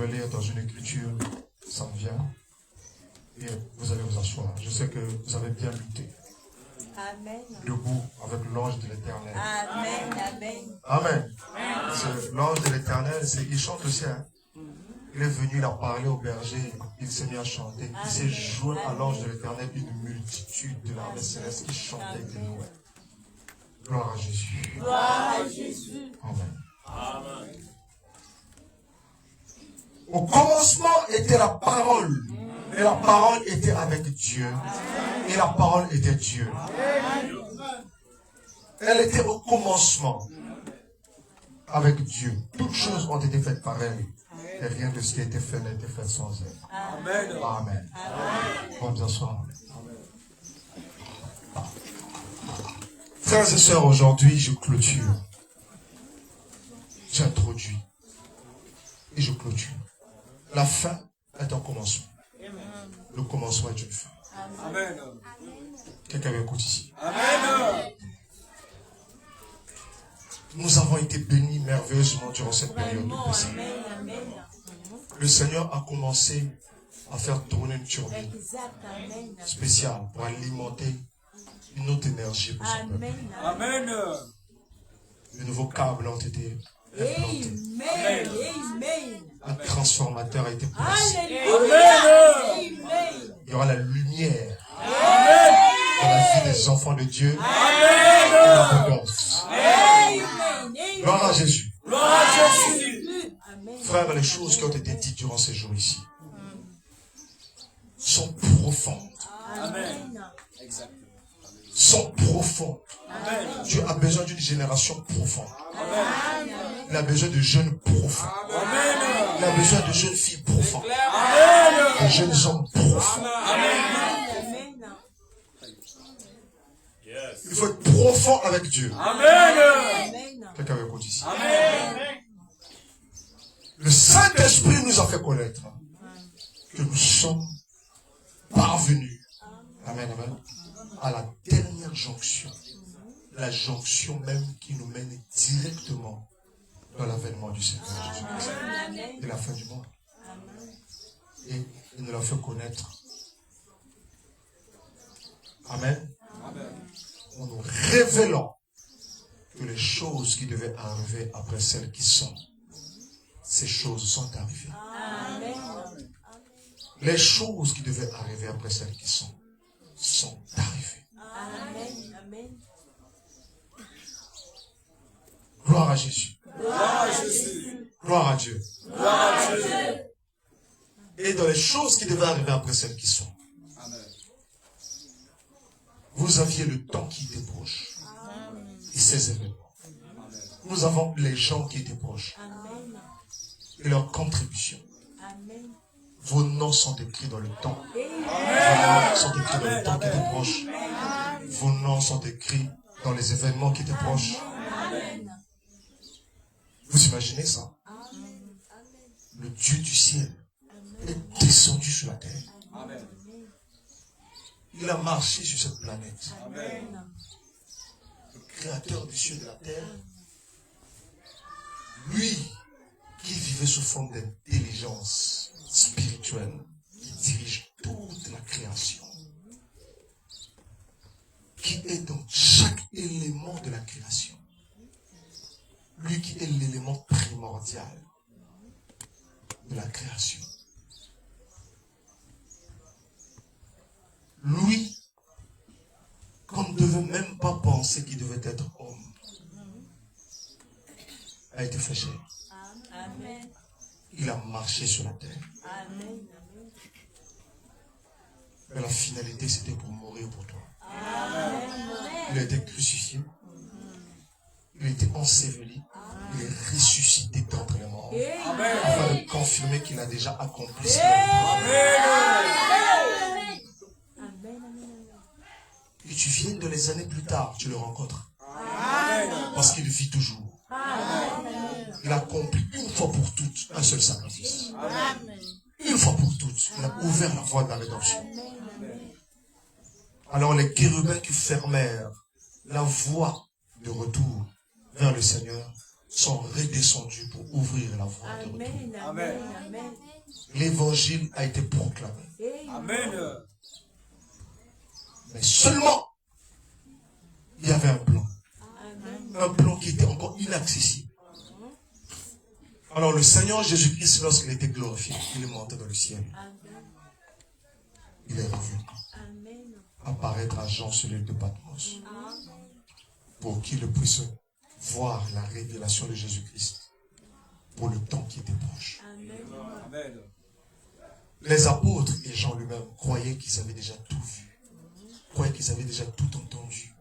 vais lire dans une écriture, ça me vient. Et vous allez vous asseoir. Je sais que vous avez bien lutté. Amen. Debout avec l'ange de l'Éternel. Amen. Amen. Amen. L'ange de l'Éternel, il chante aussi. Hein? Il est venu, il a parlé au berger, il s'est mis à chanter. Il s'est joint à l'ange de l'Éternel, une multitude de l'armée céleste qui chantait et qui louait. Gloire à Jésus. Gloire à Jésus. Amen. Amen. Au commencement était la parole. Et la parole était avec Dieu. Et la parole était Dieu. Elle était au commencement avec Dieu. Toutes choses ont été faites par elle. Et rien de ce qui a été fait n'a été fait sans elle. Amen. Amen. On va nous asseoir. Frères et sœurs, aujourd'hui, je clôture. J'introduis. Et je clôture. La fin est un commencement. Le commencement est une fin. Amen. Quelqu'un m'écoute ici. Amen. Nous avons été bénis merveilleusement durant cette période de passé. Le Seigneur a commencé à faire tourner une turbine spéciale pour alimenter une autre énergie pour son peuple. Amen. De nouveaux câbles ont été implantés. Amen. Amen. Un transformateur a été placé. Amen. Il y aura la lumière Amen. dans la vie des enfants de Dieu. Amen. Et l'abondance. Amen. Gloire à Jésus. Gloire à Jésus. Frères, les choses qui ont été dites durant ces jours ici sont profondes. Amen. Exactement. Sont profondes. Amen. Dieu a besoin d'une génération profonde. Amen. Il a besoin de jeunes profonds. Amen. Il a besoin de jeunes filles profondes. Amen. De jeunes hommes profonds. Il faut être profond avec Dieu. Amen. Quelqu'un m'écoute ici. Amen. Le Saint-Esprit nous a fait connaître que nous sommes parvenus, amen, amen, à la dernière jonction. La jonction même qui nous mène directement dans l'avènement du Seigneur Jésus-Christ et la fin du monde. Et il nous l'a fait connaître. Amen. En nous révélant que les choses qui devaient arriver après celles qui sont, ces choses sont arrivées. Les choses qui devaient arriver après celles qui sont arrivées. Gloire à Jésus. Gloire à Jésus. Gloire à Dieu. Gloire à Dieu. Et dans les choses qui devaient arriver après celles qui sont, vous aviez le temps qui était proche. Et ces événements. Nous avons les gens qui étaient proches. Et leur contribution. Vos noms sont écrits dans le temps. Vos noms sont écrits dans le temps qui était proche. Vos noms sont écrits dans les événements qui étaient proches. Vous imaginez ça? Le Dieu du ciel est descendu sur la terre. Il a marché sur cette planète. Le créateur des cieux et de la terre, lui qui vivait sous forme d'intelligence spirituelle, qui dirige toute la création, qui est dans chaque élément de la création, lui qui est l'élément primordial de la création. Lui, qu'on ne devait même pas penser qu'il devait être homme, a été fait chair. Il a marché sur la terre. Mais la finalité, c'était pour mourir pour toi. Il a été crucifié. Il a été enseveli. Il est ressuscité d'entre les morts. Afin de confirmer qu'il a déjà accompli ce qu'il Et tu viens de les années plus tard, tu le rencontres. Parce qu'il vit toujours. Il a accompli une fois pour toutes un seul sacrifice. Une fois pour toutes, il a ouvert la voie de la rédemption. Alors les chérubins qui fermèrent la voie de retour vers le Seigneur sont redescendus pour ouvrir la voie de retour. Amen. Amen. Amen. L'évangile a été proclamé. Amen. Mais seulement, il y avait un plan. Amen. Un plan qui était encore inaccessible. Alors le Seigneur Jésus-Christ, lorsqu'il était glorifié, il est monté dans le ciel. Amen. Il est revenu Amen. apparaître à Jean sur l'île de Patmos Amen. pour qu'il puisse voir la révélation de Jésus-Christ pour le temps qui était proche. Amen. Amen. Les apôtres et Jean lui-même croyaient qu'ils avaient déjà tout vu, croyaient qu'ils avaient déjà tout entendu.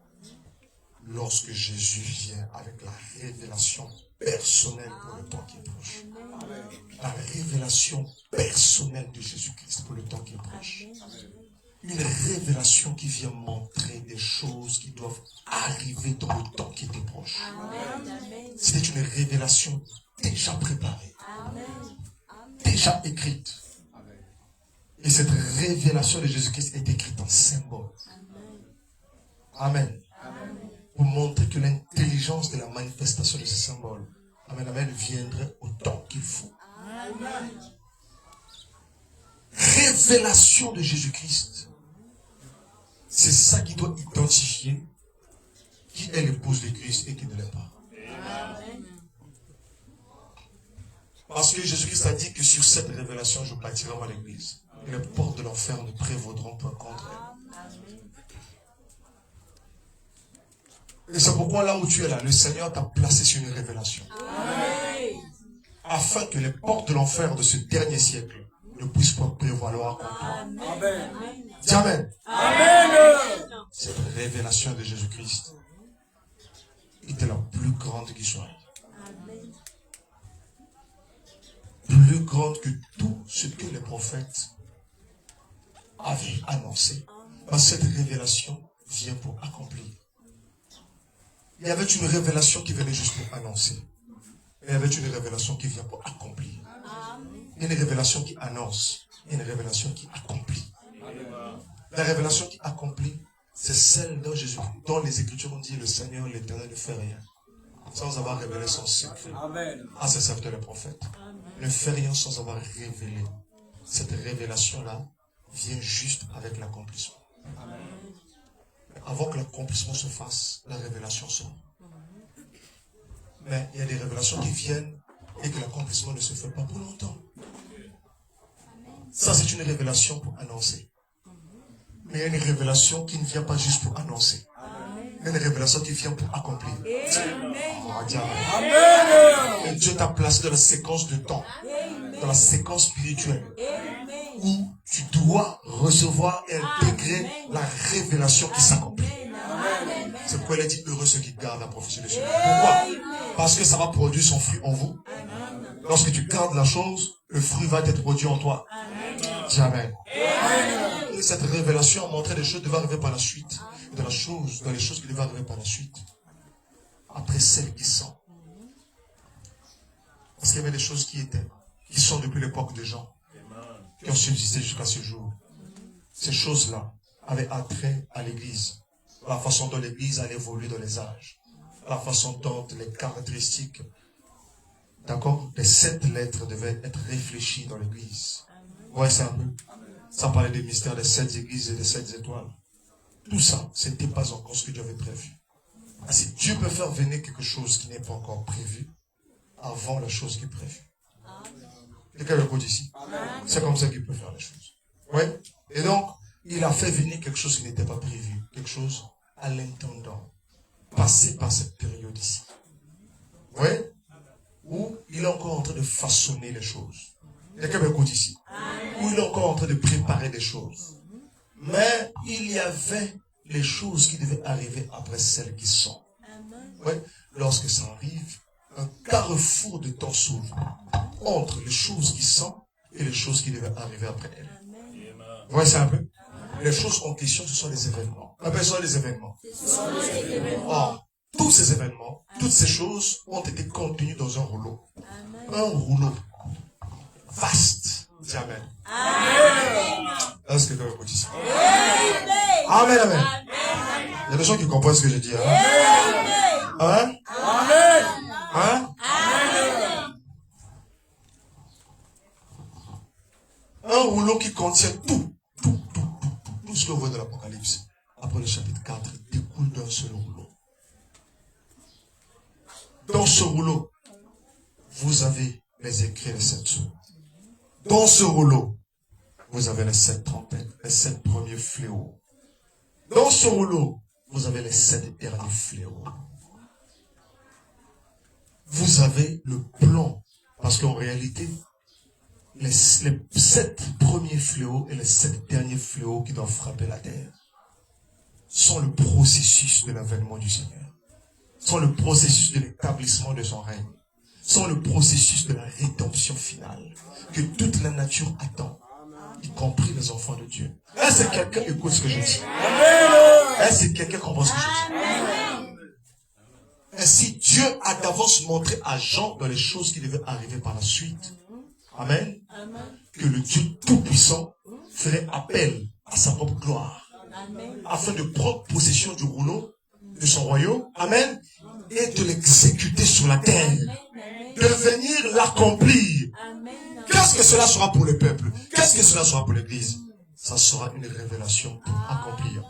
Lorsque Jésus vient avec la révélation personnelle pour le temps qui est proche. La révélation personnelle de Jésus-Christ pour le temps qui est proche. Une révélation qui vient montrer des choses qui doivent arriver dans le temps qui était proche. C'était une révélation déjà préparée, déjà écrite. Et cette révélation de Jésus-Christ est écrite en symbole. Amen. Pour montrer que l'intelligence de la manifestation de ce symbole, amen, amen, viendrait au temps qu'il faut. Révélation de Jésus-Christ. C'est ça qui doit identifier qui est l'épouse de Christ et qui ne l'est pas. Parce que Jésus-Christ a dit que sur cette révélation, je bâtirai mon église. Et les portes de l'enfer ne prévaudront pas contre elle. Et c'est pourquoi là où tu es là, le Seigneur t'a placé sur une révélation. Afin que les portes de l'enfer de ce dernier siècle ne puissent pas prévaloir contre toi. Amen. Dis Amen. Amen. Cette révélation de Jésus-Christ était la plus grande qui soit. Plus grande que tout ce que les prophètes avaient annoncé. Parce que cette révélation vient pour accomplir. Il y avait une révélation qui venait juste pour annoncer. Il y avait une révélation qui vient pour accomplir. Il y a une révélation qui annonce. Il y a une révélation qui accomplit. La révélation qui accomplit, c'est celle dont Jésus, dont les Écritures ont dit, le Seigneur, l'Éternel ne fait rien sans avoir révélé son secret à ses serviteurs les prophètes. Ne fait rien sans avoir révélé. Cette révélation-là vient juste avec l'accomplissement. Avant que l'accomplissement se fasse, la révélation sort. Mais il y a des révélations qui viennent et que l'accomplissement ne se fait pas pour longtemps. Ça, c'est une révélation pour annoncer. Mais il y a une révélation qui ne vient pas juste pour annoncer. Il y a une révélation qui vient pour accomplir. Amen. Et Dieu t'a placé dans la séquence de temps, dans la séquence spirituelle, où tu dois recevoir et intégrer la révélation qui s'accomplit. C'est pourquoi il a dit heureux ceux qui gardent la prophétie de Dieu. Pourquoi? Parce que ça va produire son fruit en vous. Lorsque tu gardes la chose, le fruit va être produit en toi. Dis Amen. Et cette révélation montrait des choses qui devaient arriver par la suite. Dans les choses qui devaient arriver par la suite. Après celles qui sont. Parce qu'il y avait des choses qui sont depuis l'époque des gens, qui ont subsisté jusqu'à ce jour. Ces choses-là avaient attrait à l'Église. La façon dont l'Église allait évoluer dans les âges. La façon dont les caractéristiques, d'accord, les 7 lettres devaient être réfléchies dans l'Église. Ouais, c'est un peu. Ça parlait des mystères des 7 églises et des 7 étoiles. Tout ça, ce n'était pas encore ce que Dieu avait prévu. Si Dieu peut faire venir quelque chose qui n'est pas encore prévu, avant la chose qui est prévue. Quelqu'un me dit ici. C'est comme ça qu'il peut faire les choses. Oui. Et donc, il a fait venir quelque chose qui n'était pas prévu. Quelque chose à l'intendant. Passer par cette période ici. Oui. Où il est encore en train de façonner les choses. Quelqu'un me dit ici. Où il est encore en train de préparer des choses. Mais il y avait les choses qui devaient arriver après celles qui sont. Oui. Lorsque ça arrive, un carrefour de temps s'ouvre entre les choses qui sont et les choses qui devaient arriver après elles. Vous voyez ça un peu? Les choses en question, ce sont les événements. Appelle ça les événements. Or, tous ces événements, toutes ces choses ont été contenues dans un rouleau. Un rouleau vaste. Dis Amen. Est-ce que quelqu'un peut dire ça? Amen, amen. Il y a des gens qui comprennent ce que je dis. Hein? Hein? Amen. Hein? Un rouleau qui contient tout ce que vous voyez dans l'Apocalypse, après le chapitre 4, découle d'un seul rouleau. Dans ce rouleau, vous avez les écrits, les 7 sceaux. Dans ce rouleau, vous avez les 7 trompettes, les 7 premiers fléaux. Dans ce rouleau, vous avez les 7 derniers fléaux. Vous avez le plan, parce qu'en réalité, les 7 premiers fléaux et les 7 derniers fléaux qui doivent frapper la terre sont le processus de l'avènement du Seigneur, sont le processus de l'établissement de son règne, sont le processus de la rédemption finale que toute la nature attend, y compris les enfants de Dieu. Est-ce que quelqu'un écoute ce que je dis? Est-ce que quelqu'un comprend ce que je dis? Ainsi, Dieu a d'avance montré à Jean dans les choses qui devaient arriver par la suite. Amen. Que le Dieu Tout-Puissant ferait appel à sa propre gloire. Afin de prendre possession du rouleau de son royaume. Amen. Et de l'exécuter sur la terre. De venir l'accomplir. Qu'est-ce que cela sera pour le peuple? Qu'est-ce que cela sera pour l'église? Ça sera une révélation pour accomplir.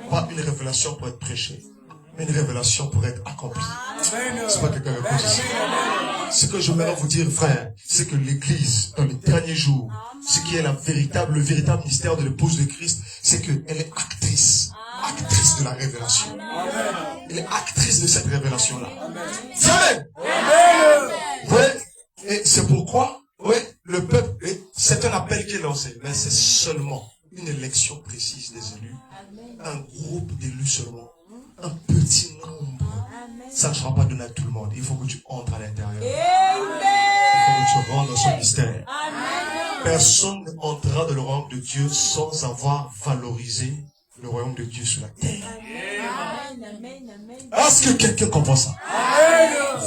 Pas une révélation pour être prêchée, mais une révélation pour être accomplie. C'est pas quelqu'un qui ici. Ce que je voudrais vous dire, frère, c'est que l'église, dans les derniers jours, ce qui est le véritable mystère de l'épouse de Christ, c'est qu'elle est actrice de la révélation. Elle est actrice de cette révélation-là. Amen. Oui, et c'est pourquoi, oui, le peuple, c'est un appel qui est lancé, mais c'est seulement une élection précise des élus, un groupe d'élus seulement, un petit nombre. Ça ne sera pas donné à tout le monde. Il faut que tu entres à l'intérieur. Il faut que tu rentres dans ce mystère. Personne n'entrera dans le royaume de Dieu sans avoir valorisé le royaume de Dieu sur la terre. Est-ce que quelqu'un comprend ça?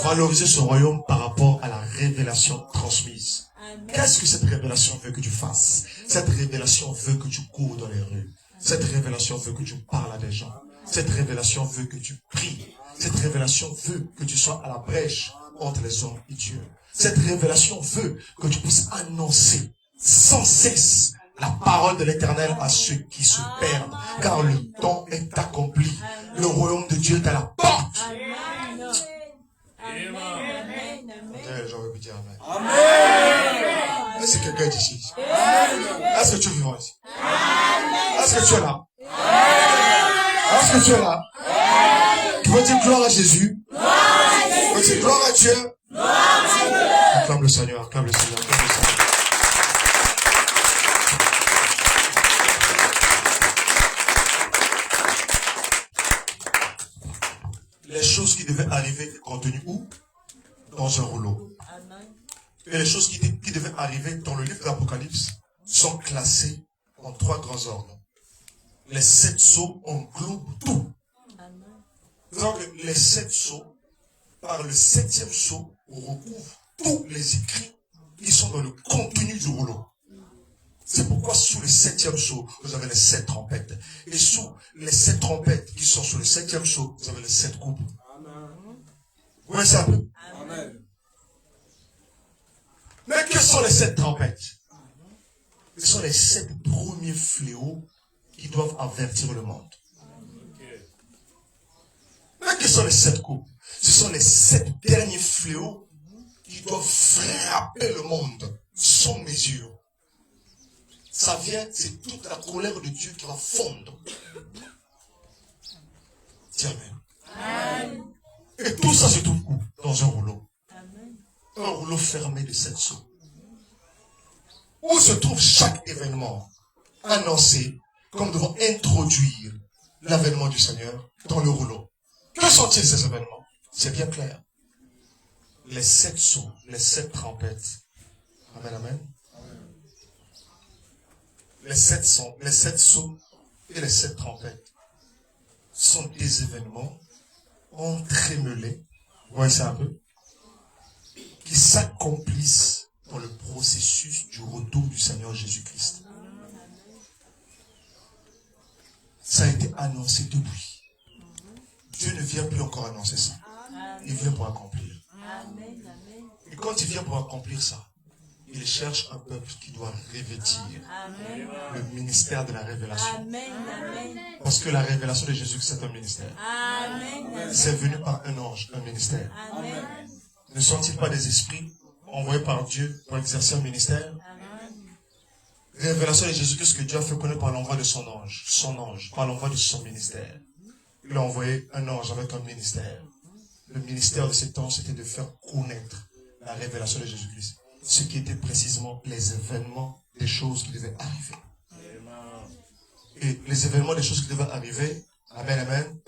Valoriser ce royaume par rapport à la révélation transmise. Qu'est-ce que cette révélation veut que tu fasses? Cette révélation veut que tu cours dans les rues. Cette révélation veut que tu parles à des gens. Cette révélation veut que tu pries. Cette révélation veut que tu sois à la brèche entre les hommes et Dieu. Cette révélation veut que tu puisses annoncer sans cesse la parole de l'Éternel à ceux qui se perdent. Car le temps est accompli. Le royaume de Dieu est à la porte. J'ai envie de dire Amen. Amen. Est-ce que quelqu'un est ici? Est-ce que tu es vivant ici? Est-ce que tu es là? Est-ce que tu es là? Tu veux dire gloire à Jésus? Tu veux dire gloire à Dieu? Acclame le Seigneur, acclame le Seigneur, acclame le Seigneur. Les choses qui devaient arriver étaient contenues où? Dans un rouleau. Et les choses qui devaient arriver dans le livre de l'Apocalypse sont classées en 3 grands ordres. Les 7 sceaux englobent tout. Donc les 7 sceaux, par le 7e sceau, recouvrent tous les écrits qui sont dans le contenu du rouleau. C'est pourquoi sous le 7e sceau, vous avez les 7 trompettes. Et sous les 7 trompettes qui sont sous le 7e sceau, vous avez les 7 coupes. Vous voyez ça un peu? Mais que sont les 7 trompettes? Ce sont les 7 premiers fléaux qui doivent avertir le monde. Mais que sont les 7 coupes? Ce sont les 7 derniers fléaux qui doivent frapper le monde sans mesure. Ça vient, c'est toute la colère de Dieu qui va fondre. Dis Amen. Et tout ça se trouve où? Dans un rouleau. Un rouleau fermé de 7 sceaux. Où se trouve chaque événement annoncé comme devant introduire l'avènement du Seigneur dans le rouleau. Que sont-ils ces événements? C'est bien clair. Les 7 sceaux, les 7 trompettes. Amen, amen. Les 7 sceaux et les 7 trompettes sont des événements entremêlés, vous voyez ça un peu, qui s'accomplissent dans le processus du retour du Seigneur Jésus-Christ. Ça a été annoncé depuis. Dieu ne vient plus encore annoncer ça. Il vient pour accomplir. Et quand il vient pour accomplir ça, Il cherche un peuple qui doit revêtir Amen. le ministère de la révélation. Amen. Amen. Parce que la révélation de Jésus, c'est un ministère. Amen. C'est venu par un ange, un ministère. Amen. Ne sont-ils pas des esprits envoyés par Dieu pour exercer un ministère? Amen. Révélation de Jésus-Christ que Dieu a fait connaître par l'envoi de son ange, par l'envoi de son ministère. Il a envoyé un ange avec un ministère. Le ministère de cet ange, c'était de faire connaître la révélation de Jésus-Christ. Ce qui était précisément les événements des choses qui devaient arriver. Et les événements des choses qui devaient arriver, amen, amen,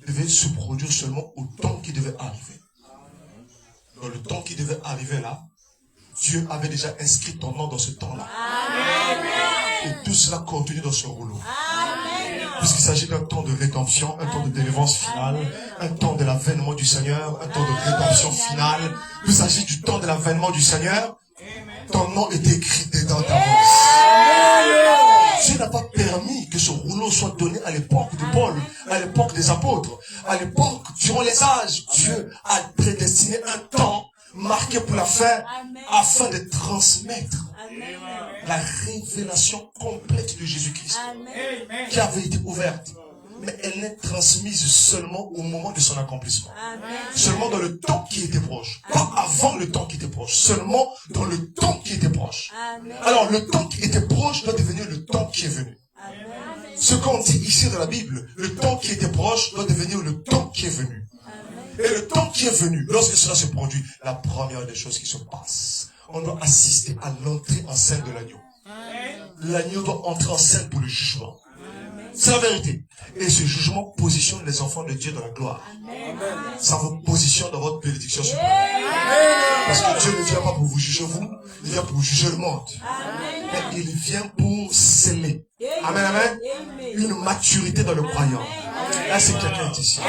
devaient se produire seulement au temps qui devait arriver. Dans le temps qui devait arriver là, Dieu avait déjà inscrit ton nom dans ce temps-là. Et tout cela contenu dans ce rouleau. Puisqu'il s'agit d'un temps de rédemption, un temps de délivrance finale, un temps de l'avènement du Seigneur, un temps de rédemption finale. Il s'agit du temps de l'avènement du Seigneur. Ton nom est écrit dedans d'avance. Dieu n'a pas permis que ce rouleau soit donné à l'époque de Paul, à l'époque des apôtres. À l'époque, durant les âges, Dieu a prédestiné un temps marqué pour la fin, afin de transmettre la révélation complète de Jésus-Christ, qui avait été ouverte. Mais elle n'est transmise seulement au moment de son accomplissement. Seulement dans le temps qui était proche. Pas avant le temps qui était proche. Seulement dans le temps qui était proche. Alors le temps qui était proche doit devenir le temps qui est venu. Ce qu'on dit ici dans la Bible, le temps qui était proche doit devenir le temps qui est venu. Et le temps qui est venu, lorsque cela se produit, la première des choses qui se passe, on doit assister à l'entrée en scène de l'agneau. L'agneau doit entrer en scène pour le jugement. C'est la vérité. Et ce jugement positionne les enfants de Dieu dans la gloire. Ça vous positionne dans votre bénédiction suprême. Parce que Dieu ne vient pas pour vous juger vous, il vient pour juger le monde. Mais il vient pour sceller. Amen, amen. Une maturité dans le croyant. Là, c'est quelqu'un ici.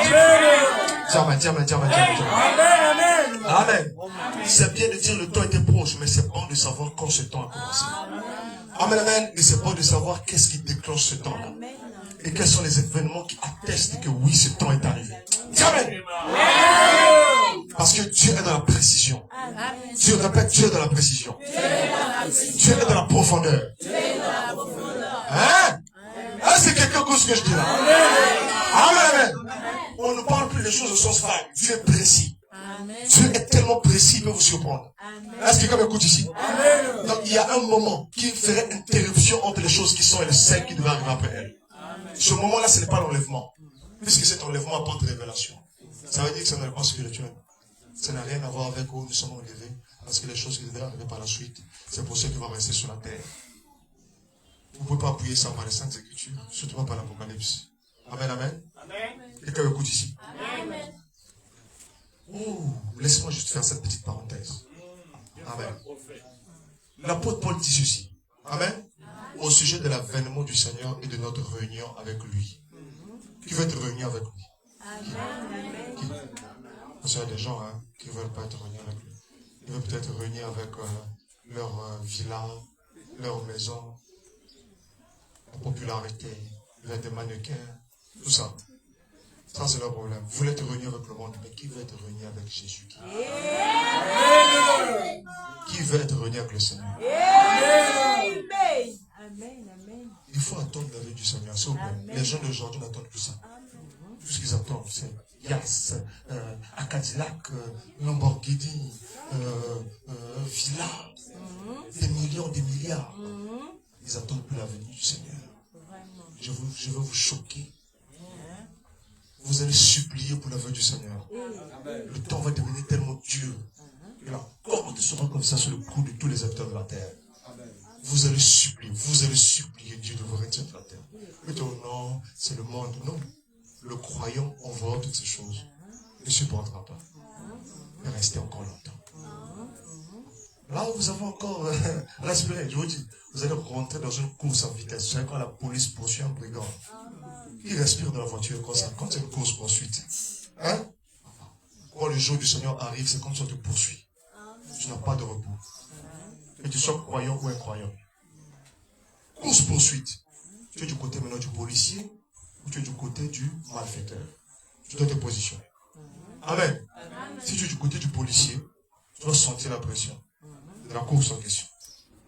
Amen. C'est bien de dire le temps était proche, mais c'est bon de savoir quand ce temps a commencé. Amen, amen. Et c'est bon de savoir qu'est-ce qui déclenche ce temps-là. Et quels sont les événements qui attestent que oui, ce temps est arrivé. Amen. Parce que Dieu est dans la précision. Dieu répète, Dieu est dans la précision. Dieu est dans la profondeur. Hein? Ah, c'est quelqu'un que ce que je dis là. Amen. On ne parle plus des choses au sens vague. Dieu est précis. Dieu est tellement précis, il peut vous surprendre. Est-ce que quelqu'un m'écoute ici? Donc il y a un moment qui ferait interruption entre les choses qui sont et celles qui devaient arriver après elles. Ce moment-là, ce n'est pas l'enlèvement. Puisque cet enlèvement apporte révélation. Ça veut dire que c'est un enlèvement spirituel. Ça n'a rien à voir avec où nous sommes enlevés. Parce que les choses qui devaient arriver par la suite, c'est pour ceux qui vont rester sur la terre. Vous ne pouvez pas appuyer ça par les saintes écritures, surtout pas par l'Apocalypse. Amen, amen. Quelqu'un m'écoute ici? Amen. Oh, laissez-moi juste faire cette petite parenthèse. Amen. L'apôtre Paul dit ceci. Amen. Au sujet de l'avènement du Seigneur et de notre réunion avec lui. Qui veut être réuni avec lui? Qui? Parce qu'il y a des gens qui ne veulent pas être réunis avec lui. Ils veulent peut-être réunir avec leur villa, leur maison, la popularité, des mannequins, tout ça. Ça, c'est leur problème. Vous voulez être réunis avec le monde, mais qui veut être réuni avec Jésus? Qui veut être réuni avec le Seigneur? Il faut attendre la vie du Seigneur, s'il vous plaît. Les gens d'aujourd'hui n'attendent plus ça. Tout ce qu'ils attendent, c'est Yas, Cadillac, Lamborghini, Villa, des millions, des milliards. Ils attendent plus la venue du Seigneur. Je veux vous choquer. Vous allez supplier pour la venue du Seigneur. Le temps va devenir tellement dur que la corde sera comme ça sur le cou de tous les habitants de la terre. Vous allez supplier Dieu de vous retirer de la terre. Vous dites, oh non, c'est le monde. Non. Le croyant, en voyant toutes ces choses, ne supportera pas. Et restez encore longtemps. Là, vous avez encore respiré. Je vous dis, vous allez rentrer dans une course en vitesse. Vous savez quand la police poursuit un brigand, il respire dans la voiture comme ça, quand c'est une course-poursuite. Hein? Quand le jour du Seigneur arrive, c'est comme si on te poursuit. Tu n'as pas de repos. Que tu sois croyant ou incroyant. Course-poursuite. Tu es du côté maintenant du policier ou tu es du côté du malfaiteur. Tu dois te positionner. Amen. Si tu es du côté du policier, tu dois sentir la pression. de la course en question.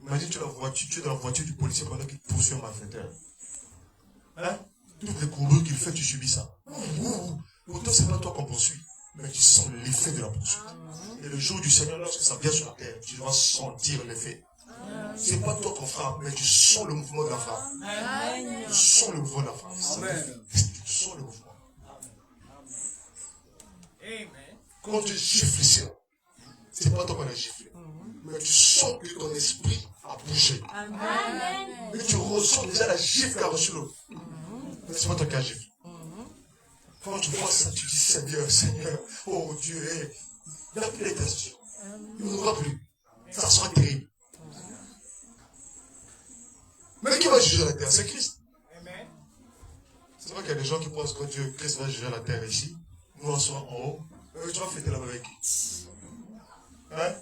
Imagine, tu es dans la voiture du policier pendant qu'il poursuit un malfaiteur. Hein? Toutes les courbures qu'il fait, tu subis ça. Pourtant, ce n'est pas toi qu'on poursuit, mais tu sens l'effet de la poursuite. Et le jour du Seigneur, lorsque ça vient sur la terre, tu vas sentir l'effet. Ce n'est pas toi qu'on frappe, mais tu sens le mouvement de la frappe. Tu sens le mouvement de la frappe. Tu sens le mouvement. Quand tu gifles ici, ce n'est pas toi qu'on a giflé. Mais tu sens que ton esprit a bougé. Et tu ressens déjà la gifle qu'a reçu l'autre. Mais ce n'est pas toi qui as giflé. Quand tu vois ça, tu dis Seigneur, Seigneur, oh Dieu, il n'y a plus d'intercession. Il ne mourra plus. Ça sera terrible. Mais qui va juger la terre? C'est Christ. C'est vrai qu'il y a des gens qui pensent que Dieu, Christ va juger la terre ici. Nous en sommes en haut. Tu vas fêter là-bas avec qui? Hein?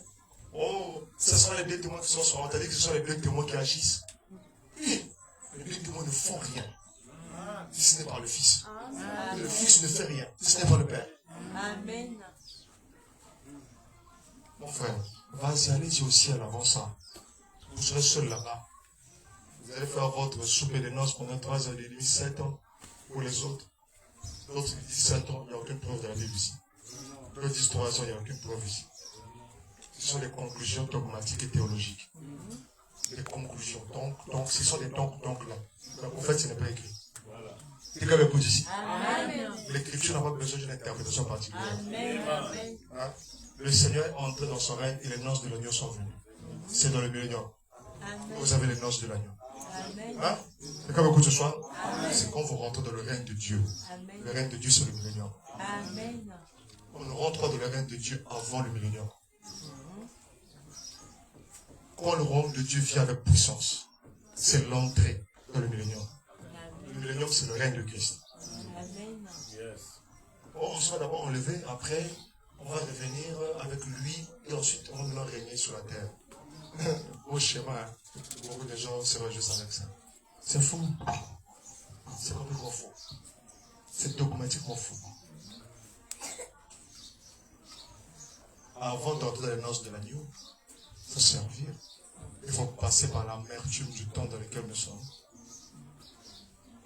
Oh, ce sont les deux témoins qui sont sur la terre. Que ce sont les deux témoins qui agissent. Oui, les deux témoins ne font rien. Si ce n'est pas le Fils. Et le Fils ne fait rien. Si ce n'est pas le Père. Amen. Mon frère, vas-y, allez-y au ciel avant ça. Vous serez seul là-bas. Vous allez faire votre souper de noces pendant 3 ans et demie, 7 ans. Pour les autres. D'autres disent 7 ans, il n'y a aucune preuve de la Bible ici. D'autres disent 3 ans, il n'y a aucune preuve ici. Ce sont des conclusions dogmatiques et théologiques. Des conclusions. Donc ce sont des donc là. Donc en fait, ce n'est pas écrit. C'est comme écoute ici. L'écriture n'a pas besoin d'une interprétation particulière. Hein? Le Seigneur est entré dans son règne et les noces de l'agneau sont venues. C'est dans le millénium. Vous avez les noces de l'agneau. Hein? C'est comme écoute ce soir. C'est quand vous rentrez dans le règne de Dieu. Le règne de Dieu, c'est le millénium. On ne rentre pas dans le règne de Dieu avant le millénium. Quand le royaume de Dieu vient avec puissance, c'est l'entrée dans le millénium. Le millénium, c'est le règne de Christ. On sera d'abord enlevé, après, on va revenir avec lui, et ensuite, on va régner sur la terre. Au schéma, hein. Beaucoup de gens se réjouissent avec ça. C'est faux. C'est complètement faux. C'est dogmatiquement faux. Avant d'entrer dans les noces de l'agneau, il faut servir. Il faut passer par l'amertume du temps dans lequel nous sommes.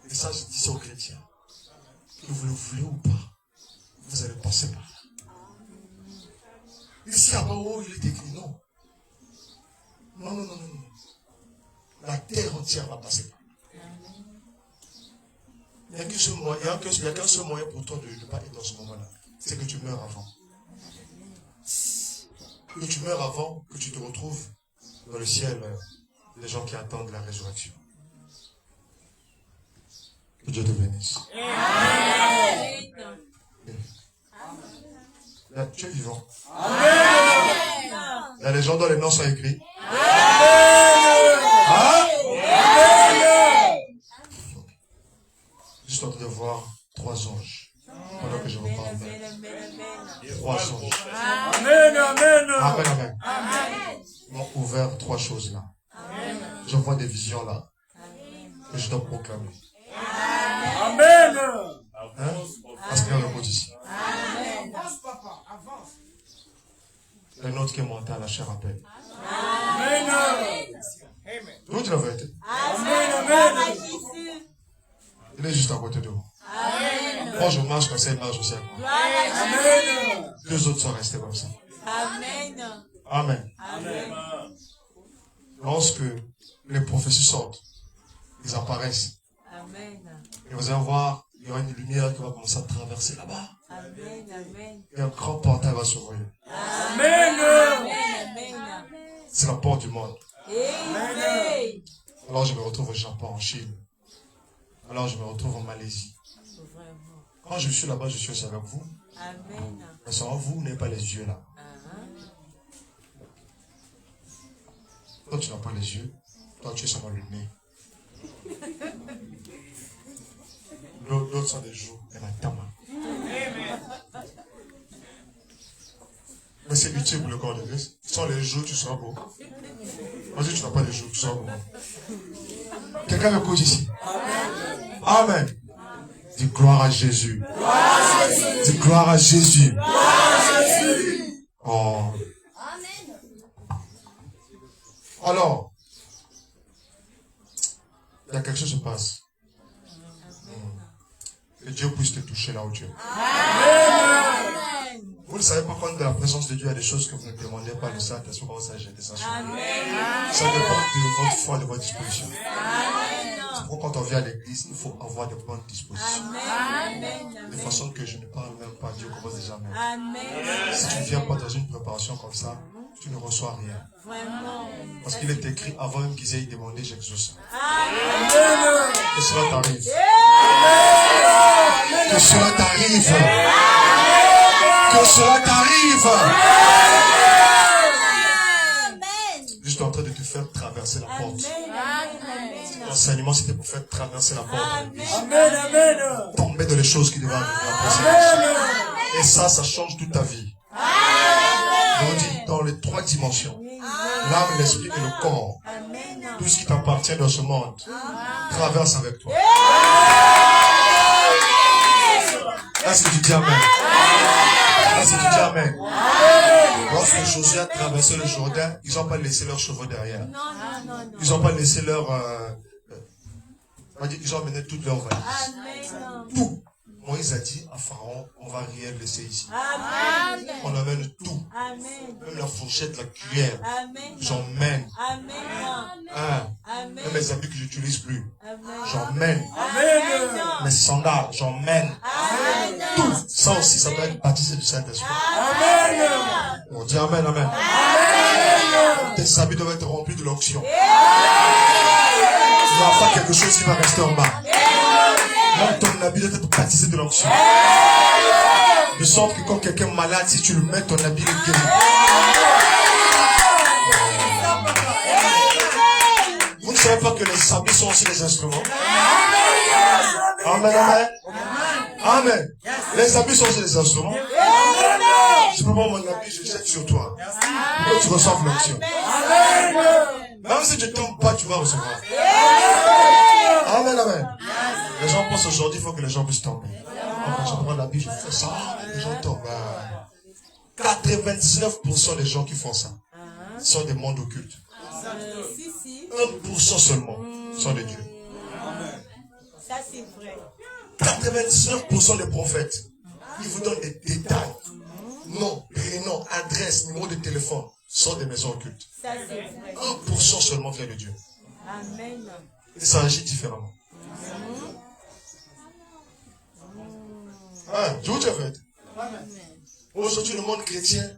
Et ça, je dis ça aux chrétiens. Que vous le voulez ou pas, vous allez passer par là. Ici, à Bao, il est écrit non. Non. La terre entière va passer par là. Il n'y a qu'un seul moyen pour toi de ne pas être dans ce moment-là. C'est que tu meurs avant. Que tu meurs avant, que tu te retrouves dans le ciel, les gens qui attendent la résurrection. Que Dieu te bénisse. Amen. Là, tu es vivant. Amen. Là, les gens dont les noms sont écrits. Hein? Je suis en train de voir 3 anges. Pendant que je vous parle. 3 anges. Amen. Ils m'ont ouvert 3 choses là. Je vois des visions là. Que je dois proclamer. Amen. Hein? Parce qu'il y a le mot ici. Le nôtre qui est monté à la chair appelle. Amen. Vous tu la vérité. Amen. Il est juste à côté de vous. Quand je marche comme ça, il marche aussi à moi. Amen. 2 autres sont restés comme ça. Amen. Amen. Lorsque les prophéties sortent, ils apparaissent. Et vous allez voir, il y aura une lumière qui va commencer à traverser là-bas. Et un grand portail va s'ouvrir. C'est la porte du monde. Alors je me retrouve au Japon, en Chine. Alors je me retrouve en Malaisie. Quand je suis là-bas, je suis aussi avec vous. Mais sans vous n'avez pas les yeux là. Toi, tu n'as pas les yeux. Toi, tu es seulement le nez. D'autres sont des joues. Et la tama. Mais c'est utile pour le corps de Christ. Sans les joues, tu seras beau. Vas-y, tu n'as pas les joues, tu seras beau. Quelqu'un me coach ici. Amen. Dis gloire à Jésus. Dis gloire à Jésus. Oh. Alors, il y a quelque chose qui se passe. Que Dieu puisse te toucher là où tu es. Vous ne savez pas quand de la présence de Dieu, il y a des choses que vous ne demandez pas le Saint-Esprit, comment ça jette des instruments. Ça dépend de votre foi, de votre disposition. C'est pourquoi quand on vient à l'église, il faut avoir de bonnes dispositions. De façon que je ne parle même pas, Dieu commence déjà même. Si tu ne viens pas dans une préparation comme ça, tu ne reçois rien. Parce qu'il est écrit, avant même qu'ils aient demandé, j'exauce. Que cela t'arrive. Que cela t'arrive. Que cela t'arrive. Juste en train de te faire traverser la porte. L'enseignement, c'était pour faire traverser la porte. Tomber dans les choses qui devaient arriver. Et ça change toute ta vie. On dit dans les 3 dimensions. L'âme, l'esprit et le corps. Tout ce qui t'appartient dans ce monde traverse avec toi. Est-ce que tu dis Amen? Est-ce que tu dis Amen? Lorsque Josué a traversé le Jourdain, ils n'ont pas laissé leurs chevaux derrière. Ils n'ont pas laissé leur... ils ont amené toutes leurs valises. Tout. Moïse a dit à Pharaon, on va rien laisser ici. On amène tout. Même la fourchette, la cuillère. J'emmène. Même les habits que je n'utilise plus. J'emmène. Mes sandales, j'emmène. Tout. Ça aussi, ça doit être baptisé du Saint-Esprit. On dit Amen, Amen. Tes habits doivent être remplis de l'onction. Il n'y aura pas quelque chose qui va rester en bas. Même ton habit doit être baptisé de l'onction. De sorte que quand quelqu'un est malade, si tu le mets, ton habit est guéri. Vous ne savez pas que les habits sont aussi des instruments? Amen, amen. Amen. Les habits sont aussi des instruments. Je peux prendre mon habit, je jette sur toi. Pour que tu reçoives l'onction. Même si tu ne tombes pas, tu vas recevoir. Amen, amen. Les gens pensent aujourd'hui, il faut que les gens puissent tomber. Quand je prends l'habit, je fais ça, les gens tombent. 99% des gens qui font ça sont des mondes occultes. 1% seulement sont des dieux. Ça, c'est vrai. 99% des prophètes, ils vous donnent des détails. Nom, prénom, adresse, numéro de téléphone, sont des maisons occultes. Ça, c'est vrai. 1% seulement vient de Dieu. Amen. Et ça agit différemment. Je vous dis en fait. Aujourd'hui, le monde chrétien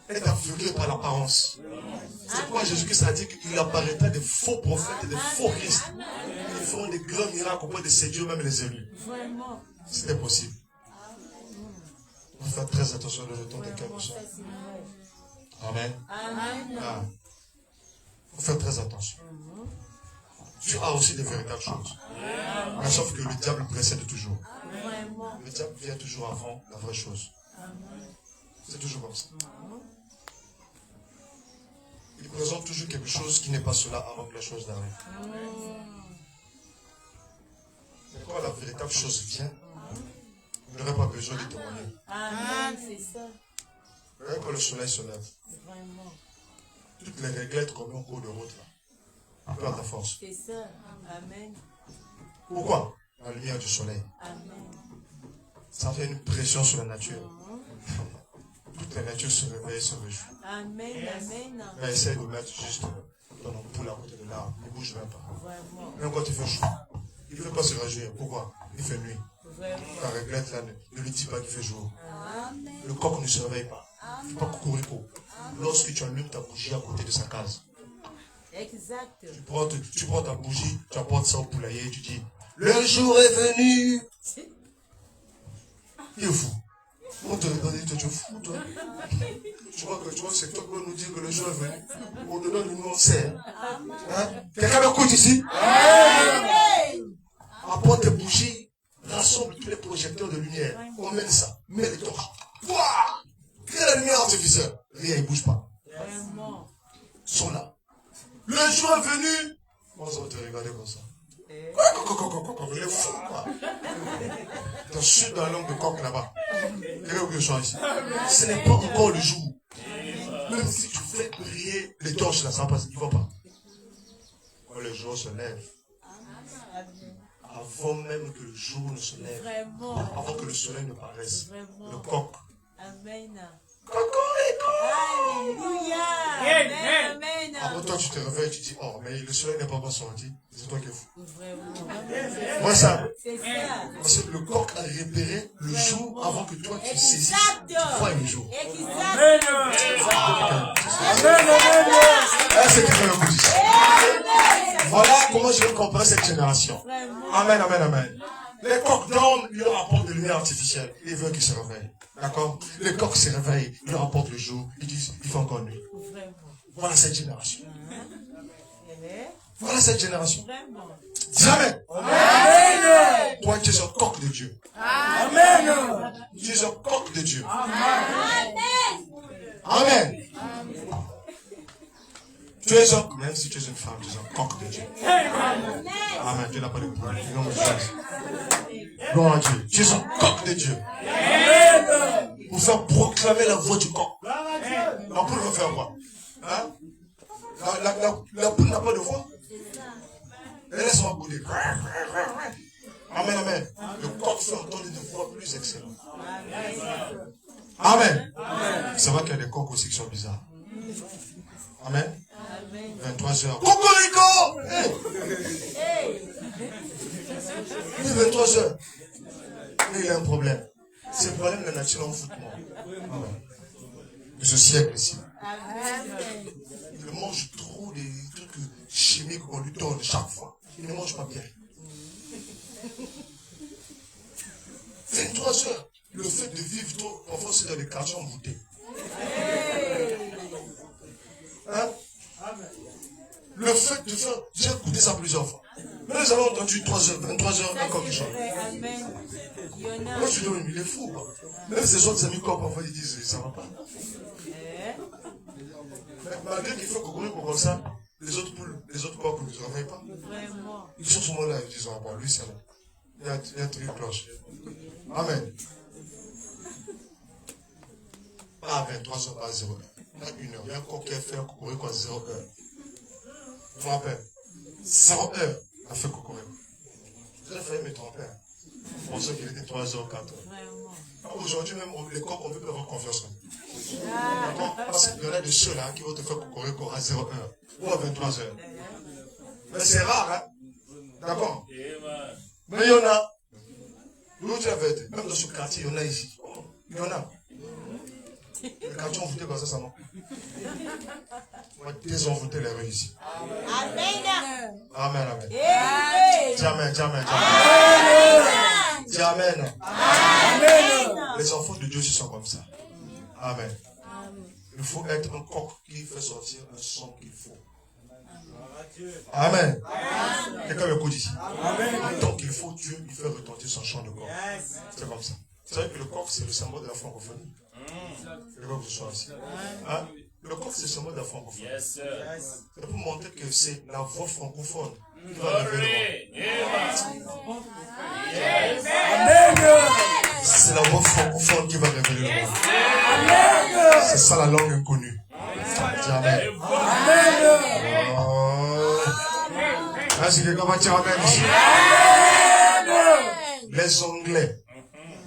est aveuglé par l'apparence. C'est pourquoi Jésus-Christ a dit qu'il apparaîtra des faux prophètes et des faux Christ. Ils feront des grands miracles auprès de séduire même les élus. C'était possible. Il faut faire très attention dans le temps de quelqu'un. Amen. Il faut faire très attention. Tu as aussi des véritables choses. Mais sauf que le diable précède toujours. Le diable vient toujours avant la vraie chose. C'est toujours comme ça. Il présente toujours quelque chose qui n'est pas cela avant que la chose n'arrive. Mais quand la véritable chose vient, vous n'aurez pas besoin de témoigner. Amen, c'est ça. Regardez quand le soleil se lève. Toutes les réglettes qu'on met en cours de route là, perdent la force. C'est ça. Amen. Pourquoi? La lumière du soleil. Amen. Ça fait une pression sur la nature. Toute la nature se réveille et se réjouit. Amen, amen. Mais essaye de mettre juste ton ampoule à côté de l'arbre. Il ne bouge même pas. Vraiment. Même quand il fait chaud. Il ne veut pas se réjouir. Pourquoi? Il fait nuit. Vraiment. La réglette là ne lui dit pas qu'il fait jour. Amen. Le coq ne se réveille pas. Il ne fait pas cocorico. Lorsque tu allumes ta bougie à côté de sa case. Exact. Tu prends ta bougie, tu apportes ça au poulailler et tu dis le jour est venu. Il est fou. On te regarde, tu es fou, toi. Tu vois que c'est toi qui vas nous dire que le jour est venu. Au-delà de nous, on sait. Hein? Quelqu'un m'écoute ici? Amen. Apporte tes bougies, rassemble tous les projecteurs de lumière. On mène ça, mets les torches. Pouah! Crée la lumière artificielle. Rien, il ne bouge pas. Vraiment. Ils sont là. Le jour est venu. Moi, ça va te regarder comme ça. Il est fou, quoi. T'as su dans la langue de coq là-bas. Quel est le champ ici? Ce n'est pas encore le jour. Même si tu fais prier allumer les torches là, ça va pas, il ne va pas. Quand le jour se lève, avant même que le jour ne se lève, Vraiment. avant que le soleil ne paraisse, Vraiment. le coq. Amen. Cocorico! Alléluia. Amen. Amen. Amen. Après toi, tu te réveilles, tu dis, oh, mais le soleil n'est pas encore sorti. C'est toi qui es fou. Vraiment. Moi, ça. C'est ça. Parce que le coq a repéré le jour avant que toi tu saisisses. Tu Exact. vois le jour. Exact. Amen. Ah, c'est quelqu'un de positif. Voilà comment je vais comparer cette génération. Vraiment. Amen, amen, amen. Les coqs dorment, ils leur apportent de lumière artificielle. Ils veulent qu'ils se réveillent. D'accord? Les coqs se réveillent, ils leur apportent le jour. Ils disent, il fait encore nuit. Vraiment. Voilà cette génération. Elle est Voilà cette génération. vraiment. Dis amen. Amen. Toi, tu es un coq de Dieu. Amen. Tu es un coq de Dieu. Amen. Amen. Tu es un, même si tu es une femme, tu es un coq de Dieu. Amen. Tu n'as pas de problème. Non, mais je- Gloire à Dieu. Tu es un coq de Dieu. Pour faire proclamer la voix du coq. La poule veut faire quoi? Hein? La poule n'a pas de voix. Elle laisse moi bouder. Amen, amen. Le coq fait entendre une voix plus excellente. Amen. C'est vrai qu'il y a des coqs aussi qui sont bizarres. Amen. 23h. Cocorico! Hey! Il est 23h. Mais il a un problème. C'est le problème de la nature en foot. De ce siècle ici. Il mange trop des trucs chimiques qu'on lui donne chaque fois. Il ne mange pas bien. 23h. Le fait de vivre trop, parfois c'est dans les quartiers emboutés. Hein? Le fait de faire, j'ai écouté ça plusieurs fois. Mais nous avons entendu 3h, 23h, encore quelque chose. Amen. Il y en a. Moi je dis, il est fou. Quoi. Même ses autres amis, quoi, parfois ils disent, ça va pas. Mais malgré qu'il fait cocorico comme ça, les autres poules, les autres coqs ne se réveillent pas. Vraiment. Ils sont souvent là, ils disent, ah bon, lui c'est bon. Il y a un truc cloche. Amen. Pas à 23h, pas à 0h. Il y a 1h. Il y a un coq qui a fait un cocorico à 0h. Je me rappelle. 0h a fait cocorico. J'ai failli me tromper. Je pensais qu'il était 3h, 4h. Vraiment. Aujourd'hui même, les coqs, on peut plus avoir confiance en eux. D'accord? Parce qu'il y en a de ceux-là qui vont te faire cocorico à 0h ou à 23h. Mais c'est rare, hein? D'accord? Mais il y en a. Nous, tu avais été. Même dans ce quartier, il y en a ici. Il y en a. Les quartiers ont voté comme ça marche. On va désenvoûter les rues ici. Amen. Amen, amen. Amen. Dis amen, dis amen, dis amen. Dis amen. Amen. Les enfants de Dieu, ils sont comme ça. Amen. Il faut être un coq qui fait sortir un son qu'il faut. Amen. Quelqu'un m'écoute ici. Tant qu'il faut, Dieu, il fait retentir son chant de coq. C'est comme ça. Vous savez que le coq, c'est le symbole de la francophonie. Le coq, ce soit ici. Hein? Le coq, c'est le symbole de la francophonie. C'est pour montrer que c'est la voix francophone qui va révéler le monde. C'est la voix francophone qui va révéler le monde. C'est ça la langue inconnue. Dis amen. Ah, c'est quelqu'un va dire amen ici. Les Anglais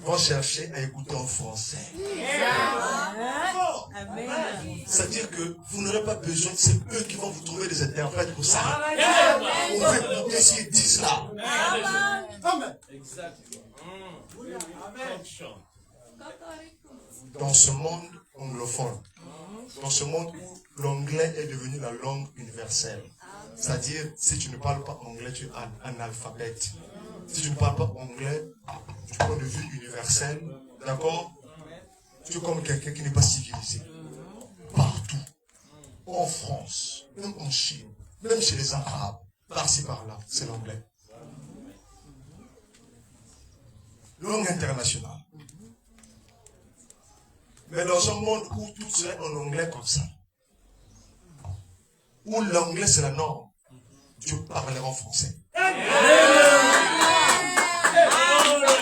vont chercher à écouter en français. Amen. C'est-à-dire que vous n'aurez pas besoin, c'est eux qui vont vous trouver des interprètes pour ça. On va écouter ce qu'ils disent là. Amen. Dans ce monde anglophone, dans ce monde où l'anglais est devenu la langue universelle. C'est-à-dire, si tu ne parles pas anglais, tu es analphabète. Si tu ne parles pas anglais, du point de vue universel, d'accord, tu es comme quelqu'un qui n'est pas civilisé. Partout, en France, même en Chine, même chez les Arabes, par-ci par-là, c'est l'anglais. Langue internationale. Mais dans un monde où tout serait en anglais comme ça, où l'anglais c'est la norme, Dieu parlera en français.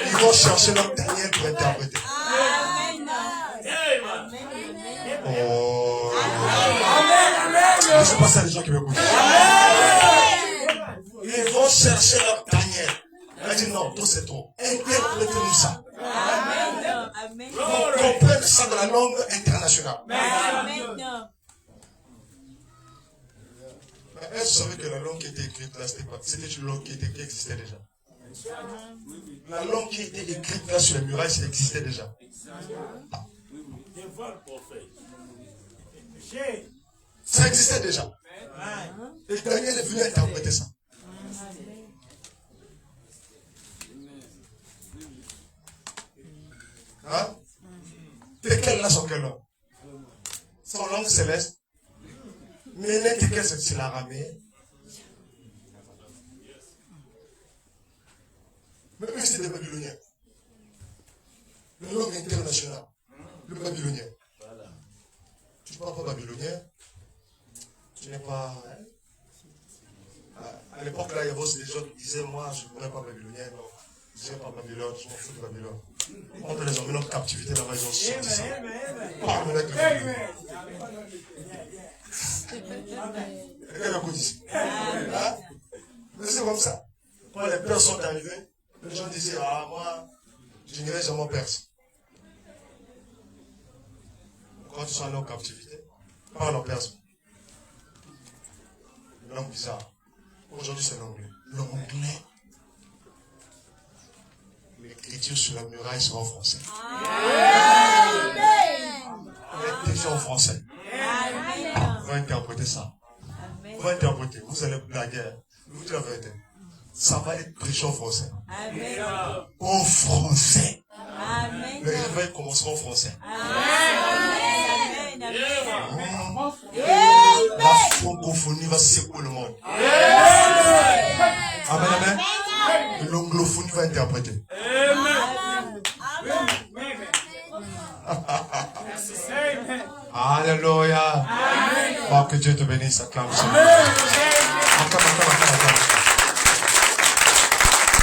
Ils vont chercher leur dernier pour interpréter. Amen. Oh. pas ça les gens qui m'écoutent. Ils vont chercher leur tanière. Elle dit non, tout c'est trop. Interprétez-nous ça. Amen. On comprenne ça dans la langue internationale. Amen. Est-ce que vous savez que la langue qui était écrite là, c'était une langue qui existait déjà? La langue qui était écrite là sur les murailles, ça existait déjà. Ça existait déjà. Et Daniel est venu interpréter ça. Hein? Et quelle langue sont quelle langue? Son langue céleste. Mais n'était c'est l'araméen. Mais eux, c'est des Babyloniens. La langue internationale. Le babylonien. Tu ne parles pas babylonien. Tu n'es pas... À l'époque, là, il y avait aussi des gens qui disaient, moi, je ne connais pas babylonien. Non, je ne sais pas Babylone, je m'en fous de Babylone. On peut les emmener en captivité là-bas, ils ont sorti ça. Parle avec le Quelqu'un m'écoute ici. Hein? Mais c'est comme ça. Quand les Perses sont arrivés, les gens disaient, ah, moi, je n'irai jamais en Perse. Quand tu sont allés en captivité, parle en perse. Une langue bizarre. Aujourd'hui, c'est l'anglais. L'anglais. L'écriture sur la muraille sera en français. Elle est déjà en français. On va interpréter ça. On va interpréter. Vous allez blaguer. Vous dites la vérité. Ça va être prêché en français. En français. Le réveil commencera en français. La francophonie va secouer le monde. Amen, amen. Et l'anglophonie va interpréter. Alléluia. Oh, que Dieu te bénisse. Acclame. Acclame.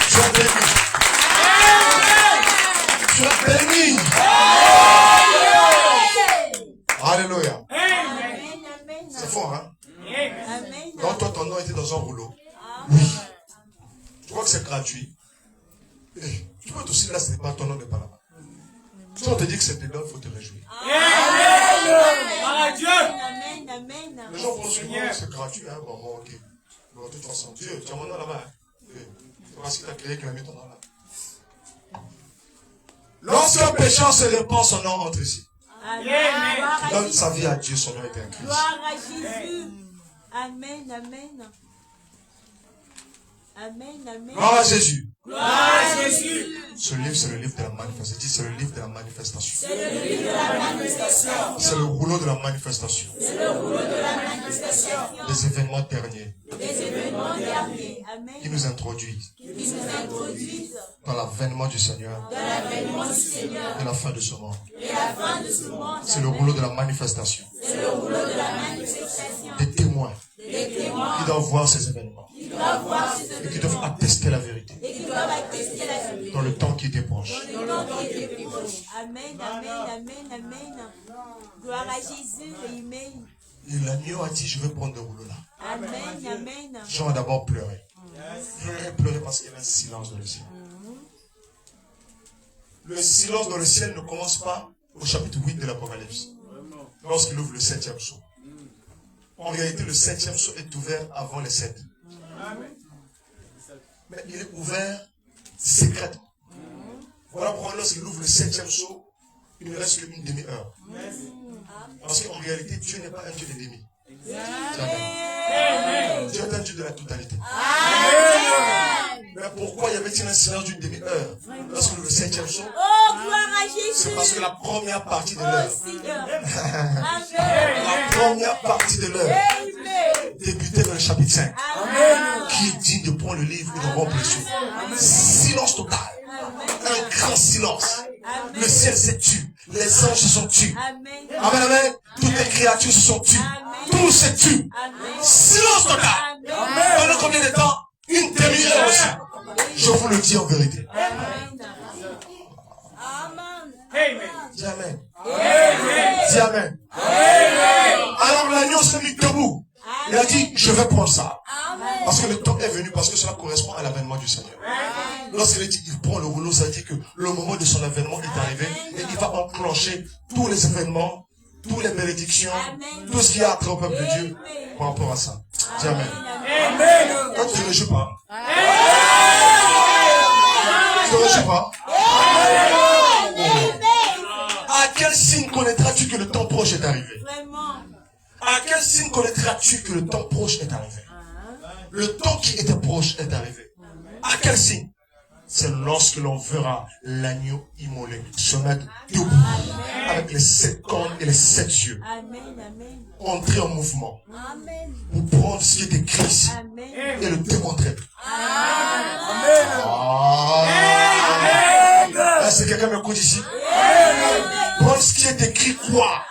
Tu es béni. Tu es béni. Alléluia. C'est fort, hein? Donc toi, ton nom était dans un rouleau. Oui. Tu crois que c'est gratuit? Tu peux aussi là, ce n'est pas ton nom n'est pas là-bas. Si on te dit que c'est dedans, il faut te réjouir. Les gens pensent que c'est gratuit, hein? Bon, ok. Bon, de toute façon, Dieu, tu as mon nom là-bas. C'est parce qu'il a créé qu'il a mis ton nom là. Lorsqu'un pécheur se répand, son nom entre ici. Il donne sa vie à Dieu, son nom est un Christ. Gloire à Jésus. Amen, amen. Amen, amen. Gloire à Jésus. Gloire à Jésus. Ce livre, c'est le livre de la manifestation. Dis, c'est le livre de la manifestation. C'est le livre de la manifestation. C'est le rouleau de la manifestation. C'est le rouleau de la manifestation. Des événements derniers. Des événements derniers. Amen. Qui nous introduisent. Qui nous introduisent dans l'avènement du Seigneur. dans l'avènement du Seigneur. Et la fin de ce monde. Et la fin de ce monde. C'est le rouleau de la manifestation. C'est le rouleau de la manifestation. Des témoins. Des témoins. Qui doivent voir ces événements. Qui doivent voir ces événements. Et qui doivent attester la vérité. Et qui doivent attester la vérité. Dans le temps qui était proche. Dans le temps qui était proche. Amen, amen, amen, amen. Gloire à Jésus. Amen. Et l'agneau a dit, je vais prendre le rouleau là. Amen, amen. Jean a d'abord pleuré. Pleurer parce qu'il y avait un silence dans le ciel. Le silence dans le ciel ne commence pas au chapitre 8 de l'Apocalypse. Lorsqu'il ouvre le 7e sceau. En réalité, le 7e sceau est ouvert avant les 7. Mais il est ouvert secrètement. Voilà pourquoi lorsqu'il ouvre le 7e sceau, il ne reste qu'une demi-heure. Parce qu'en réalité, Dieu n'est pas un Dieu de demi. Dieu est un Dieu de la totalité. Mais pourquoi y avait-il un silence d'une demi-heure lorsqu'il ouvre le 7e sceau? Oh, gloire à Jésus. C'est parce que la première partie de l'heure, la première partie de l'heure débutait dans le chapitre 5. Qui est digne de prendre le livre et de rompre les sceaux. Silence total. Un grand silence. Le ciel s'est tu. Les anges se sont tus. Amen, amen. Toutes les créatures se sont tues. Tout s'est tu. Silence total. Pendant combien de temps? Une demi-heure aussi. Je vous le dis en vérité. Dis amen. Dis amen. Alors l'agneau s'est mis debout. Il a dit, je vais prendre ça. Parce que le temps est venu, parce que cela correspond à l'avènement du Seigneur. Lorsqu'il dit qu'il prend le rouleau, ça veut dire que le moment de son avènement est arrivé et il va enclencher tous les événements, toutes les bénédictions, tout ce qui a trait au peuple de Dieu par rapport à ça. Dis Amen. Quand tu ne te réjouis pas, tu ne te réjouis pas. À quel signe connaîtras-tu que le temps proche est arrivé? À quel signe connaîtras-tu que le temps proche est arrivé? Le temps qui était proche est arrivé. À quel signe? C'est lorsque l'on verra l'agneau immolé se mettre debout avec les 7 cornes et les 7 yeux. Entrer en mouvement pour prendre ce qui est écrit ici et le démontrer. Est-ce que quelqu'un m'écoute ici? Prendre ce qui est écrit quoi?